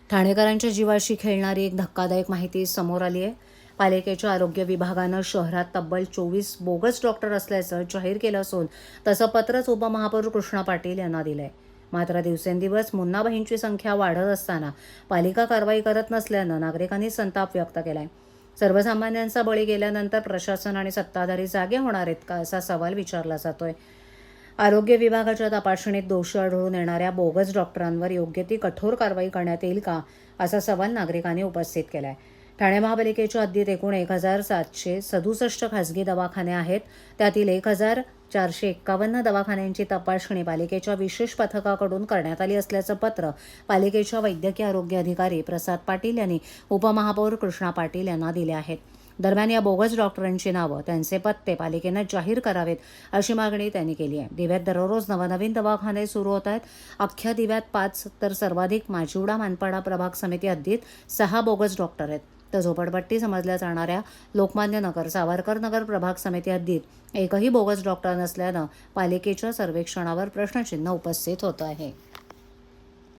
ठाणेकरांच्या जीवाशी खेळणारी एक धक्कादायक माहिती समोर आली आहे. पालिकेच्या आरोग्य विभागानं शहरात तब्बल 24 बोगस डॉक्टर असल्याचं जाहीर केलं असून तसं पत्रच उपमहापौर कृष्णा पाटील यांना दिलंय. मात्र दिवसेंदिवस मुन्नाबाईंची संख्या वाढत असताना पालिका कारवाई करत नसल्यानं नागरिकांनी संताप व्यक्त केलाय. सर्वसामान्यांचा बळी गेल्यानंतर प्रशासन आणि सत्ताधारी जागे होणार आहेत का, असा सवाल विचारला जातोय. आरोग्य विभागाच्या तपासणीत दोषी आढळून येणाऱ्या बोगस डॉक्टरांवर योग्य ती कठोर कारवाई करण्यात येईल का, असा सवाल नागरिकांनी उपस्थित केलाय. ठाणे महापालिकेच्या हद्दीत एकूण 1767 खासगी दवाखाने आहेत. त्यातील 1451 दवाखान्यांची तपासणी पालिकेच्या विशेष पथकाकडून करण्यात आली असल्याचं पत्र पालिकेच्या वैद्यकीय आरोग्य अधिकारी प्रसाद पाटील यांनी उपमहापौर कृष्णा पाटील यांना दिले आहेत. दरम्यान या बोगस डॉक्टरांची नावं, त्यांचे पत्ते पालिकेनं जाहीर करावेत, अशी मागणी त्यांनी केली आहे. दिव्यात दररोज नवनवीन दवाखाने सुरू होत आहेत. अख्ख्या दिव्यात 5 तर सर्वाधिक माजिवडा मानपाडा प्रभाग समिती हद्दीत 6 बोगस डॉक्टर आहेत. तर झोपडपट्टी समजल्या जाणाऱ्या लोकमान्य नगर, सावरकर नगर प्रभाग समिती हद्दीत एकही बोगस डॉक्टर नसल्यानं पालिकेच्या सर्वेक्षणावर प्रश्नचिन्ह उपस्थित होत आहे.